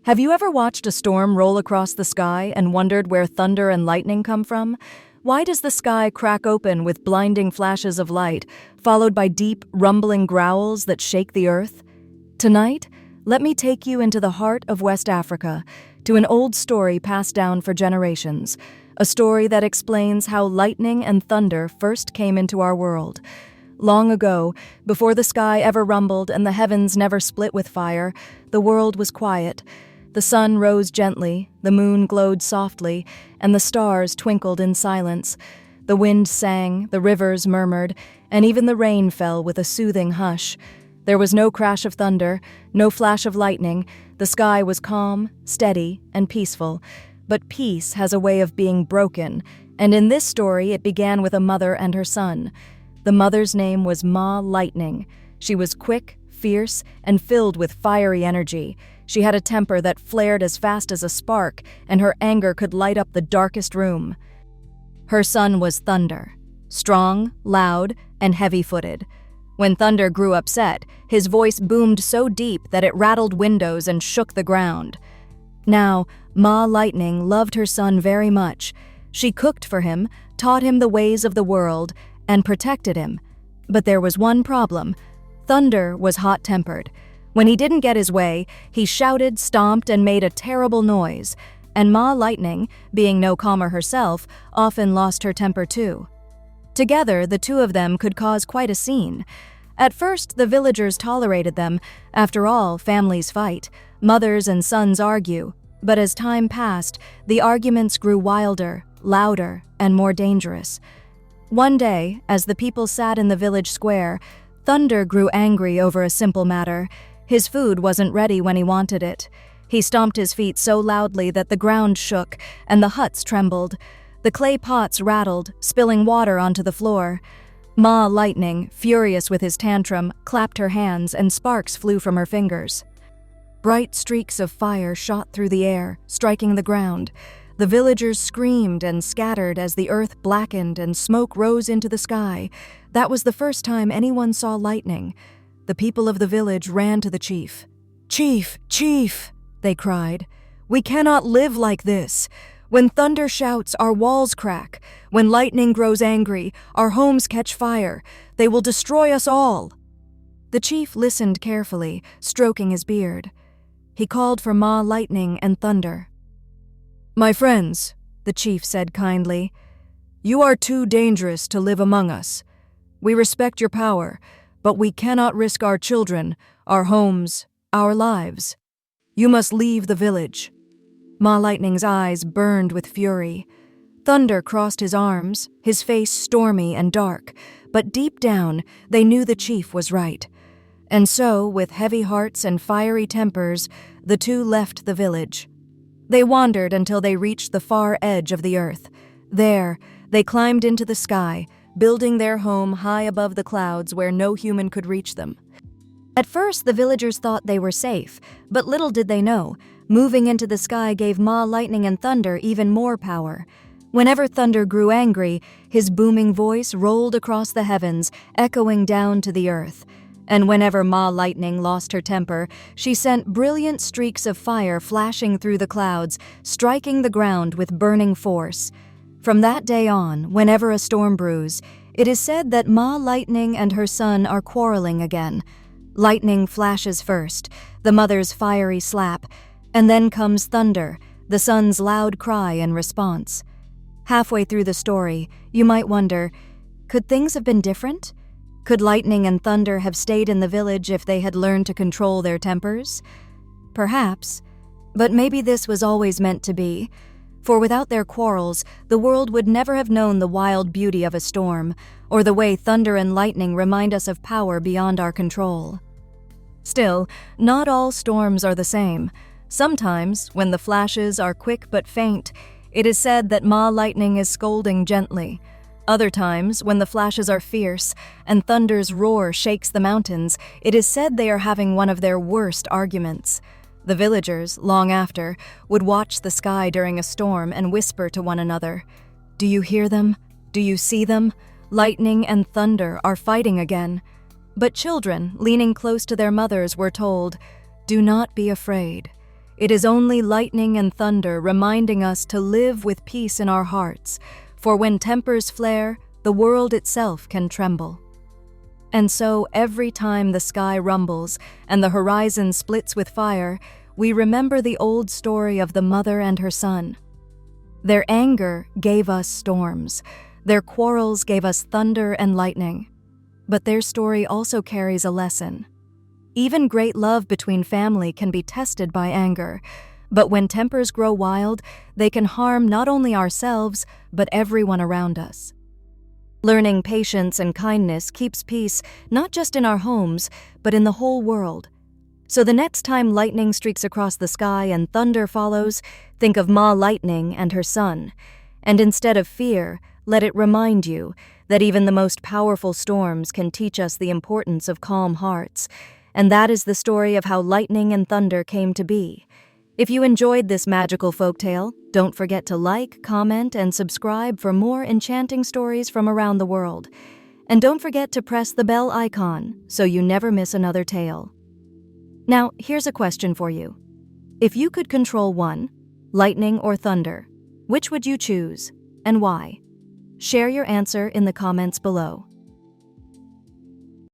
Have you ever watched a storm roll across the sky and wondered where thunder and lightning come from? Why does the sky crack open with blinding flashes of light, followed by deep, rumbling growls that shake the earth? Tonight, let me take you into the heart of West Africa, to an old story passed down for generations, a story that explains how lightning and thunder first came into our world. Long ago, before the sky ever rumbled and the heavens never split with fire, the world was quiet. The sun rose gently, the moon glowed softly, and the stars twinkled in silence. The wind sang, the rivers murmured, and even the rain fell with a soothing hush. There was no crash of thunder, no flash of lightning. The sky was calm, steady, and peaceful. But peace has a way of being broken, and in this story it began with a mother and her son. The mother's name was Ma Lightning. She was quick, fierce, and filled with fiery energy. She had a temper that flared as fast as a spark, and her anger could light up the darkest room. Her son was Thunder, strong, loud, and heavy-footed. When Thunder grew upset, his voice boomed so deep that it rattled windows and shook the ground. Now, Ma Lightning loved her son very much. She cooked for him, taught him the ways of the world, and protected him. But there was one problem. Thunder was hot-tempered. When he didn't get his way, he shouted, stomped, and made a terrible noise, and Ma Lightning, being no calmer herself, often lost her temper too. Together, the two of them could cause quite a scene. At first, the villagers tolerated them. After all, families fight. Mothers and sons argue. But as time passed, the arguments grew wilder, louder, and more dangerous. One day, as the people sat in the village square, Thunder grew angry over a simple matter. His food wasn't ready when he wanted it. He stomped his feet so loudly that the ground shook and the huts trembled. The clay pots rattled, spilling water onto the floor. Ma Lightning, furious with his tantrum, clapped her hands and sparks flew from her fingers. Bright streaks of fire shot through the air, striking the ground. The villagers screamed and scattered as the earth blackened and smoke rose into the sky. That was the first time anyone saw lightning. The people of the village ran to the chief. "Chief, chief," they cried. "We cannot live like this. When thunder shouts, our walls crack. When lightning grows angry, our homes catch fire. They will destroy us all." The chief listened carefully, stroking his beard. He called for Ma Lightning and Thunder. "My friends," the chief said kindly, "you are too dangerous to live among us. We respect your power, but we cannot risk our children, our homes, our lives. You must leave the village." Ma Lightning's eyes burned with fury. Thunder crossed his arms, his face stormy and dark, but deep down they knew the chief was right. And so, with heavy hearts and fiery tempers, the two left the village. They wandered until they reached the far edge of the earth. There, they climbed into the sky, building their home high above the clouds where no human could reach them. At first, the villagers thought they were safe, but little did they know, moving into the sky gave Ma Lightning and Thunder even more power. Whenever Thunder grew angry, his booming voice rolled across the heavens, echoing down to the earth. And whenever Ma Lightning lost her temper, she sent brilliant streaks of fire flashing through the clouds, striking the ground with burning force. From that day on, whenever a storm brews, it is said that Ma Lightning and her son are quarreling again. Lightning flashes first, the mother's fiery slap, and then comes Thunder, the son's loud cry in response. Halfway through the story, you might wonder, could things have been different? Could Lightning and Thunder have stayed in the village if they had learned to control their tempers? Perhaps, but maybe this was always meant to be. For without their quarrels, the world would never have known the wild beauty of a storm, or the way thunder and lightning remind us of power beyond our control. Still, not all storms are the same. Sometimes, when the flashes are quick but faint, it is said that Ma Lightning is scolding gently. Other times, when the flashes are fierce and thunder's roar shakes the mountains, it is said they are having one of their worst arguments. The villagers, long after, would watch the sky during a storm and whisper to one another, "Do you hear them? Do you see them? Lightning and thunder are fighting again." But children, leaning close to their mothers, were told, "Do not be afraid. It is only lightning and thunder reminding us to live with peace in our hearts, for when tempers flare, the world itself can tremble. And so, every time the sky rumbles and the horizon splits with fire, we remember the old story of the mother and her son. Their anger gave us storms. Their quarrels gave us thunder and lightning. But their story also carries a lesson. Even great love between family can be tested by anger, but when tempers grow wild, they can harm not only ourselves, but everyone around us. Learning patience and kindness keeps peace not just in our homes, but in the whole world. So the next time lightning streaks across the sky and thunder follows, think of Ma Lightning and her son. And instead of fear, let it remind you that even the most powerful storms can teach us the importance of calm hearts. And that is the story of how lightning and thunder came to be. If you enjoyed this magical folktale, don't forget to like, comment, and subscribe for more enchanting stories from around the world. And don't forget to press the bell icon so you never miss another tale. Now, here's a question for you. If you could control one, lightning or thunder, which would you choose, and why? Share your answer in the comments below.